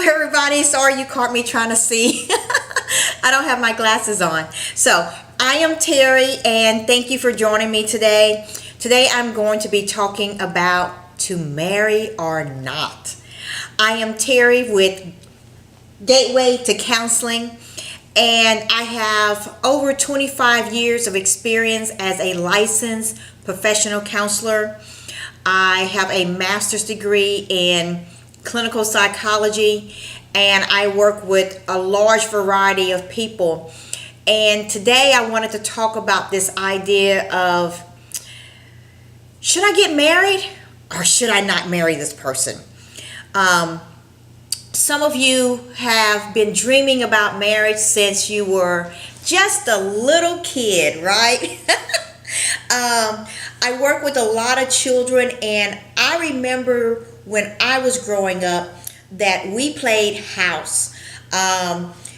everybody. Sorry you caught me trying to see. I don't have my glasses on. So, I am Terry, and thank you for joining me today. Today, I'm going to be talking about to marry or not. I am Terry with Gateway to Counseling, and I have over 25 years of experience as a licensed professional counselor. I have a master's degree in clinical psychology, and I work with a large variety of people. And today I wanted to talk about this idea of, should I get married or should I not marry this person? Some of you have been dreaming about marriage since you were just a little kid, right? I work with a lot of children, and I remember when I was growing up that we played house.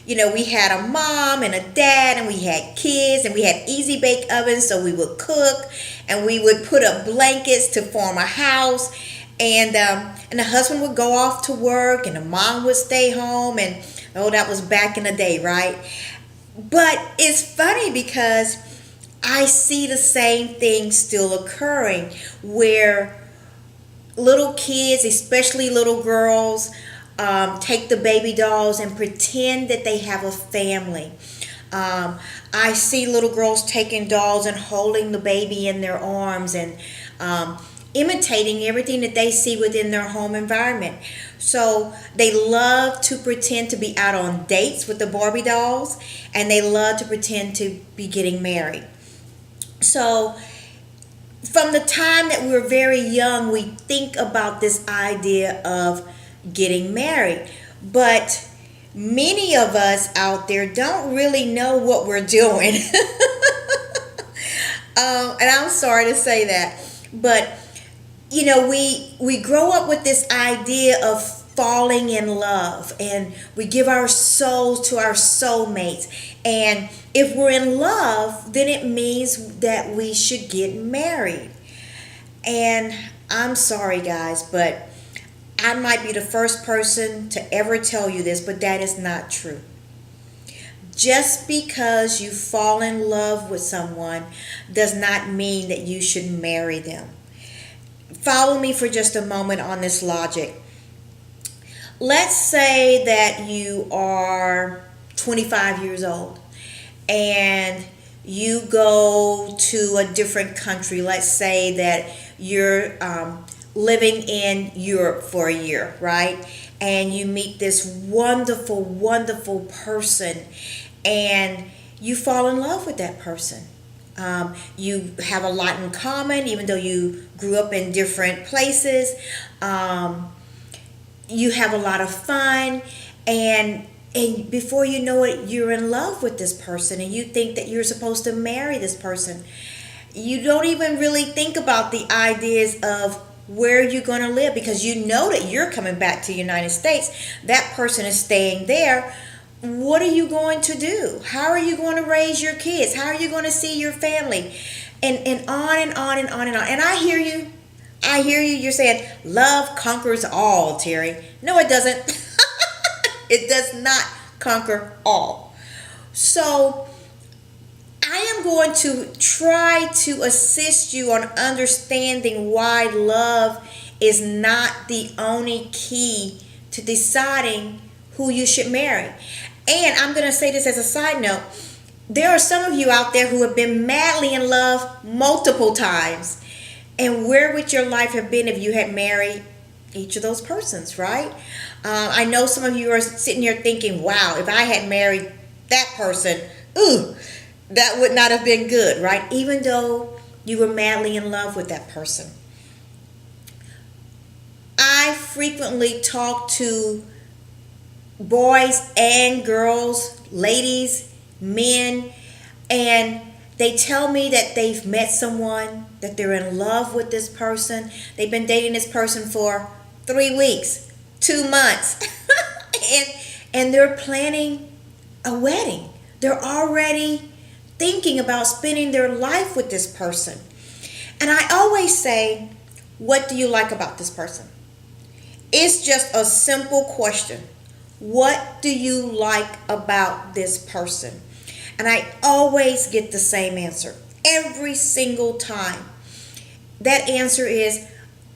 We had a mom and a dad, and we had kids, and we had easy bake ovens, so we would cook, and we would put up blankets to form a house, and the husband would go off to work, and the mom would stay home, and that was back in the day, right? But it's funny because I see the same thing still occurring, where little kids, especially little girls, take the baby dolls and pretend that they have a family. I see little girls taking dolls and holding the baby in their arms and imitating everything that they see within their home environment. So they love to pretend to be out on dates with the Barbie dolls, and they love to pretend to be getting married. So from the time that we're very young, we think about this idea of getting married. But many of us out there don't really know what we're doing. And I'm sorry to say that. But, we grow up with this idea of falling in love, and we give our souls to our soulmates. And if we're in love, then it means that we should get married. And I'm sorry, guys, but I might be the first person to ever tell you this, but that is not true. Just because you fall in love with someone does not mean that you should marry them. Follow me for just a moment on this logic. Let's say that you are 25 years old and you go to a different country. Let's say that you're living in Europe for a year, right? And you meet this wonderful, wonderful person, and you fall in love with that person. You have a lot in common, even though you grew up in different places. You have a lot of fun, and before you know it, you're in love with this person, and you think that you're supposed to marry this person. You don't even really think about the ideas of where you're going to live, because you know that you're coming back to the United States. That person is staying there. What are you going to do? How are you going to raise your kids? How are you going to see your family? And on and on and on and on. And I hear you. You're saying, love conquers all, Terry. No, it doesn't. It does not conquer all. So I am going to try to assist you on understanding why love is not the only key to deciding who you should marry. And I'm going to say this as a side note. There are some of you out there who have been madly in love multiple times. And where would your life have been if you had married each of those persons, right? I know some of you are sitting here thinking, wow, if I had married that person, that would not have been good, right? Even though you were madly in love with that person. I frequently talk to boys and girls, ladies, men, and they tell me that they've met someone, that they're in love with this person. They've been dating this person for 3 weeks, 2 months, and they're planning a wedding. They're already thinking about spending their life with this person. And I always say, what do you like about this person? It's just a simple question. What do you like about this person? And I always get the same answer every single time. That answer is,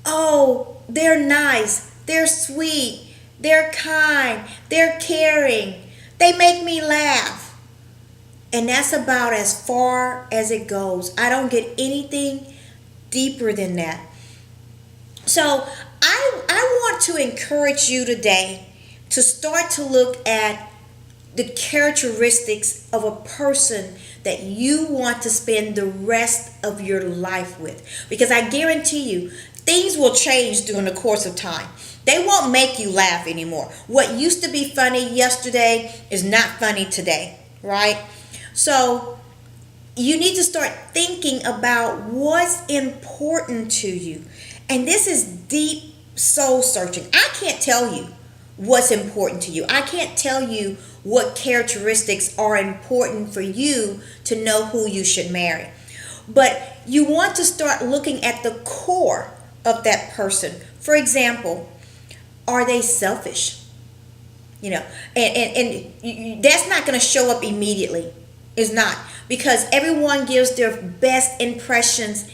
oh, they're nice, they're sweet, they're kind, they're caring, they make me laugh. And that's about as far as it goes. I don't get anything deeper than that. So I want to encourage you today to start to look at the characteristics of a person that you want to spend the rest of your life with. Because I guarantee you, things will change during the course of time. They won't make you laugh anymore. What used to be funny yesterday is not funny today, right? So you need to start thinking about what's important to you. And this is deep soul searching. I can't tell you what's important to you. I can't tell you what characteristics are important for you to know who you should marry. But you want to start looking at the core of that person. For example, are they selfish? You know, and that's not going to show up immediately. It's not. Because everyone gives their best impressions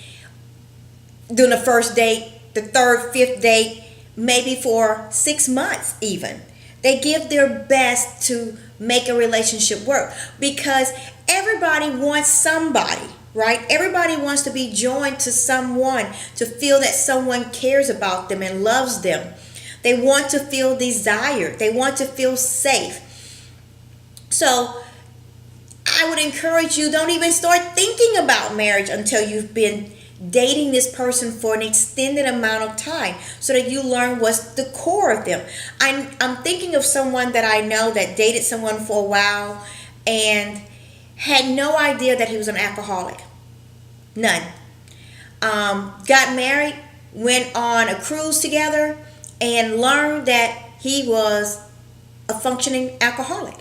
during the first date, the third, fifth date, maybe for 6 months even. They give their best to make a relationship work because everybody wants somebody, right? Everybody wants to be joined to someone, to feel that someone cares about them and loves them. They want to feel desired. They want to feel safe. So I would encourage you, don't even start thinking about marriage until you've been dating this person for an extended amount of time so that you learn what's the core of them. I'm thinking of someone that I know that dated someone for a while and had no idea that he was an alcoholic. None. Got married, went on a cruise together, and learned that he was a functioning alcoholic.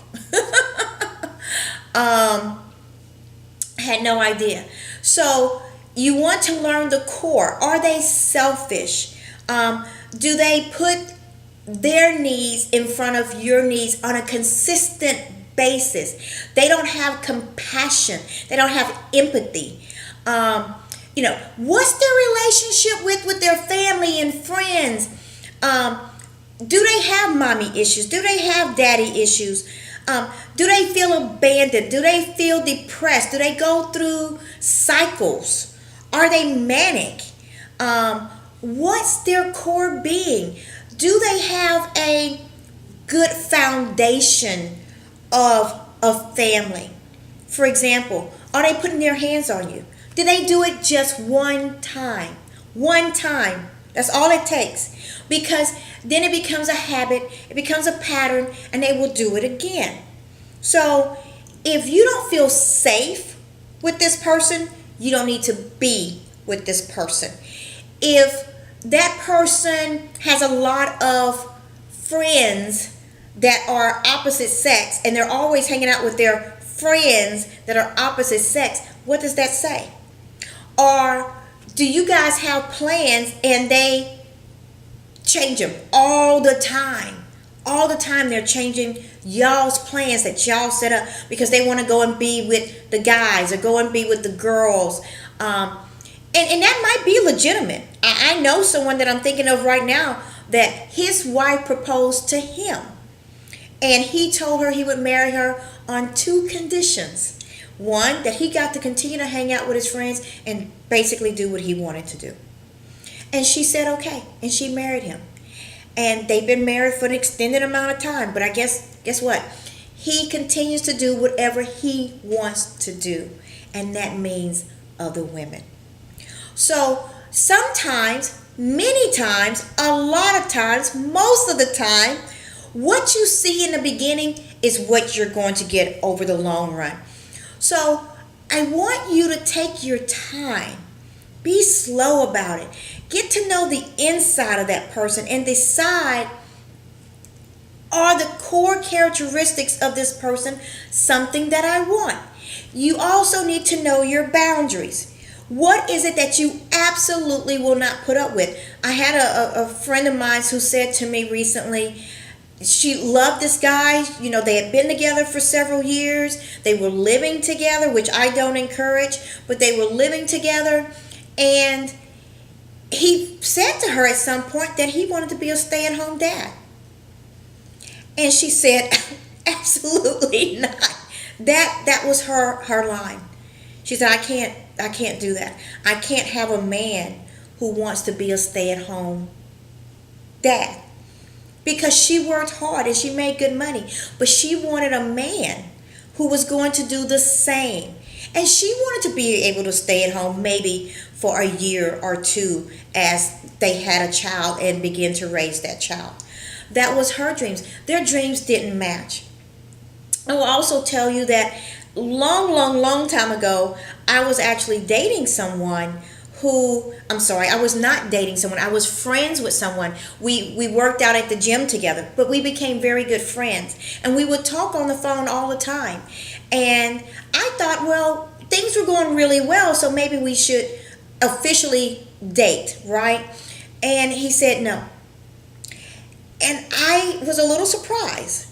Had no idea. So you want to learn the core. Are they selfish? Do they put their needs in front of your needs on a consistent basis? They don't have compassion. They don't have empathy. What's their relationship with their family and friends? Do they have mommy issues? Do they have daddy issues? Do they feel abandoned? Do they feel depressed? Do they go through cycles? Are they manic? What's their core being? Do they have a good foundation of family? For example, are they putting their hands on you? Do they do it just one time? One time. That's all it takes. Because then it becomes a habit, it becomes a pattern, and they will do it again. So if you don't feel safe with this person, you don't need to be with this person. If that person has a lot of friends that are opposite sex and they're always hanging out with their friends that are opposite sex, what does that say? Or do you guys have plans and they change them all the time? All the time they're changing y'all's plans that y'all set up because they want to go and be with the guys or go and be with the girls. And that might be legitimate. I know someone that I'm thinking of right now that his wife proposed to him. And he told her he would marry her on 2 conditions. One, that he got to continue to hang out with his friends and basically do what he wanted to do. And she said okay, and she married him. And they've been married for an extended amount of time. But guess what? He continues to do whatever he wants to do. And that means other women. So sometimes, many times, a lot of times, most of the time, what you see in the beginning is what you're going to get over the long run. So I want you to take your time. Be slow about it. Get to know the inside of that person and decide, are the core characteristics of this person something that I want? You also need to know your boundaries. What is it that you absolutely will not put up with? I had a friend of mine who said to me recently, she loved this guy. You know, they had been together for several years. They were living together, which I don't encourage, but they were living together. And he said to her at some point that he wanted to be a stay-at-home dad. And she said, absolutely not. That was her line. She said, I can't do that. I can't have a man who wants to be a stay-at-home dad. Because she worked hard and she made good money. But she wanted a man who was going to do the same. And she wanted to be able to stay at home maybe for a year or two as they had a child and begin to raise that child. That was her dreams. Their dreams didn't match. I will also tell you that long time ago, I was actually dating someone I was not dating someone. I was friends with someone. We worked out at the gym together, but we became very good friends. And we would talk on the phone all the time. And I thought, well, things were going really well, so maybe we should officially date, right? And he said no. And I was a little surprised.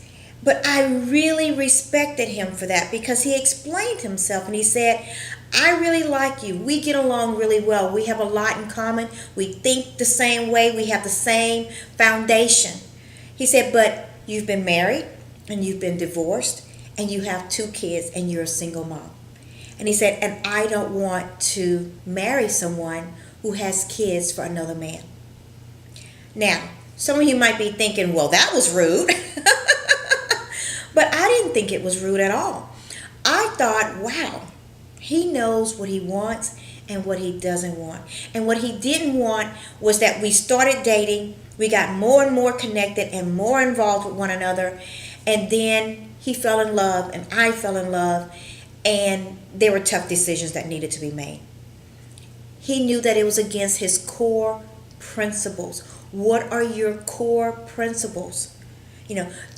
But I really respected him for that because he explained himself and he said, I really like you. We get along really well. We have a lot in common. We think the same way. We have the same foundation. He said, but you've been married and you've been divorced and you have 2 kids and you're a single mom. And he said, and I don't want to marry someone who has kids for another man. Now, some of you might be thinking, well, that was rude. But I didn't think it was rude at all. I thought, wow, he knows what he wants and what he doesn't want. And what he didn't want was that we started dating, we got more and more connected and more involved with one another, and then he fell in love and I fell in love, and there were tough decisions that needed to be made. He knew that it was against his core principles. What are your core principles?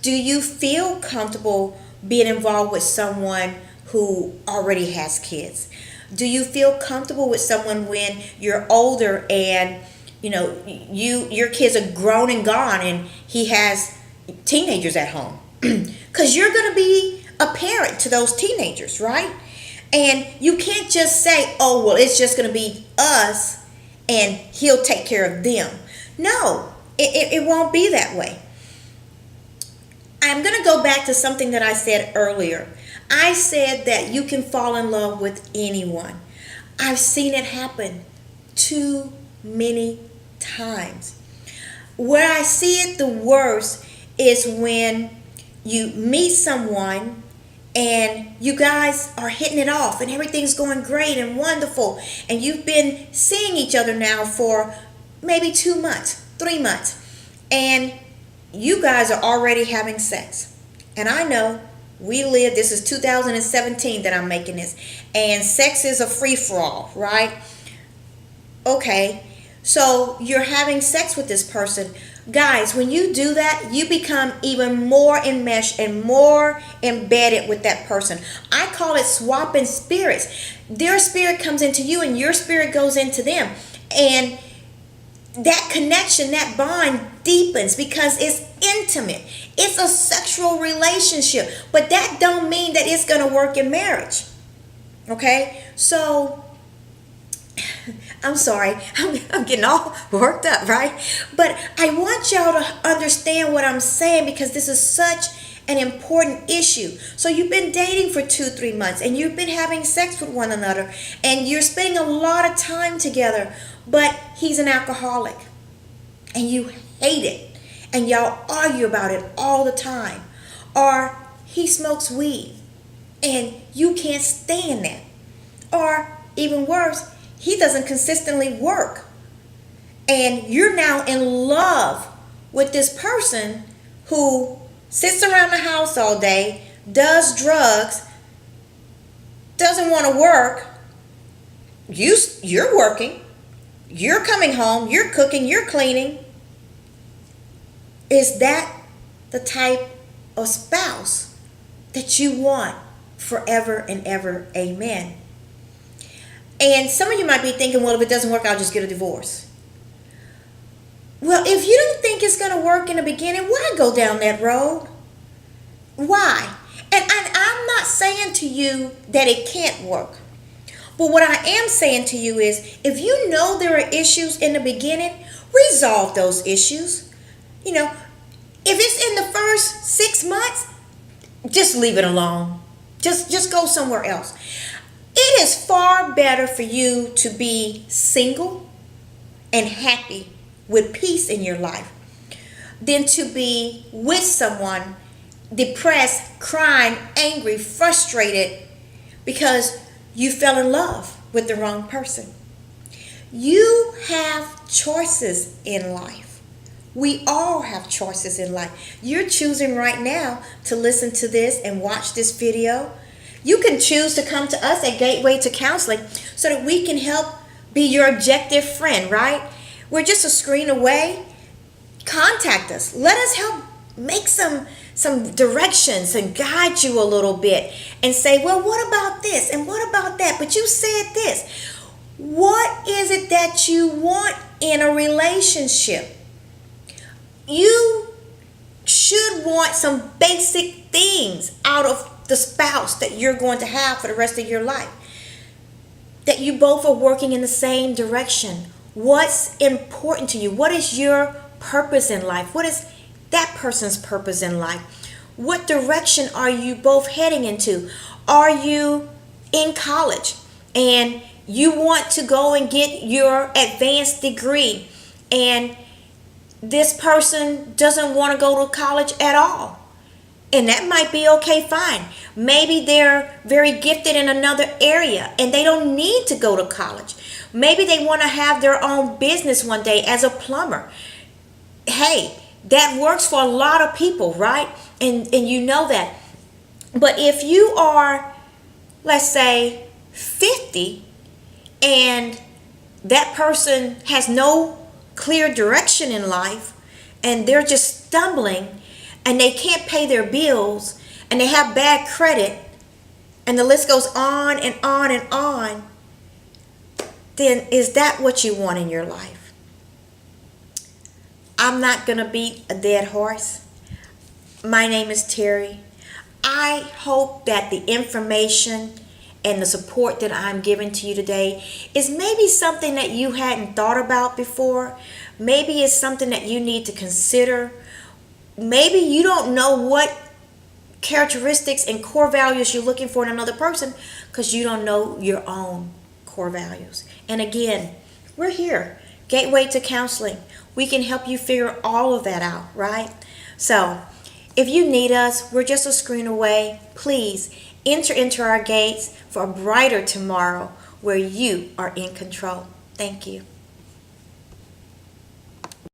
Do you feel comfortable being involved with someone who already has kids? Do you feel comfortable with someone when you're older and your kids are grown and gone and he has teenagers at home? Because you're going to be a parent to those teenagers, right? And you can't just say, oh, well, it's just going to be us and he'll take care of them. No, it won't be that way. I'm going to go back to something that I said earlier. I said that you can fall in love with anyone. I've seen it happen too many times. Where I see it the worst is when you meet someone and you guys are hitting it off and everything's going great and wonderful, and you've been seeing each other now for maybe 2 months, 3 months, and you guys are already having sex. And I know this is 2017 that I'm making this, and sex is a free-for-all, right? Okay, so you're having sex with this person. Guys, when you do that, you become even more enmeshed and more embedded with that person. I call it swapping spirits. Their spirit comes into you and your spirit goes into them. And that connection, that bond deepens because it's intimate. It's a sexual relationship. But that don't mean that it's going to work in marriage. Okay? So, I'm sorry. I'm getting all worked up, right? But I want y'all to understand what I'm saying because this is such an important issue. So you've been dating for 2-3 months and you've been having sex with one another and you're spending a lot of time together, but he's an alcoholic and you hate it and y'all argue about it all the time. Or he smokes weed and you can't stand that. Or even worse, he doesn't consistently work and you're now in love with this person who sits around the house all day, does drugs, doesn't want to work. You're working, you're coming home, you're cooking, you're cleaning. Is that the type of spouse that you want forever and ever? Amen. And some of you might be thinking, well, if it doesn't work, I'll just get a divorce. Well, if you don't think it's going to work in the beginning, why go down that road? Why? And I'm not saying to you that it can't work. But what I am saying to you is if you know there are issues in the beginning, resolve those issues. You know, if it's in the first 6 months, just leave it alone. Just go somewhere else. It is far better for you to be single and happy with peace in your life than to be with someone depressed, crying, angry, frustrated because you fell in love with the wrong person. You have choices in life. We all have choices in life. You're choosing right now to listen to this and watch this video. You can choose to come to us at Gateway to Counseling so that we can help be your objective friend, right? We're just a screen away. Contact us. Let us help make some directions and guide you a little bit and say, well, what about this and what about that? But you said this. What is it that you want in a relationship? You should want some basic things out of the spouse that you're going to have for the rest of your life. That you both are working in the same direction. What's important to you? What is your purpose in life? What is that person's purpose in life? What direction are you both heading into? Are you in college and you want to go and get your advanced degree and this person doesn't want to go to college at all? And that might be okay, fine. Maybe they're very gifted in another area and they don't need to go to college. Maybe they want to have their own business one day as a plumber. Hey, that works for a lot of people, right? And you know that. But if you are, let's say, 50 and that person has no clear direction in life and they're just stumbling and they can't pay their bills and they have bad credit and the list goes on and on and on, then is that what you want in your life? I'm not going to beat a dead horse. My name is Terry. I hope that the information and the support that I'm giving to you today is maybe something that you hadn't thought about before. Maybe it's something that you need to consider. Maybe you don't know what characteristics and core values you're looking for in another person because you don't know your own core values. And again, we're here, Gateway to Counseling. We can help you figure all of that out, right? So if you need us, we're just a screen away. Please enter into our gates for a brighter tomorrow where you are in control. Thank you.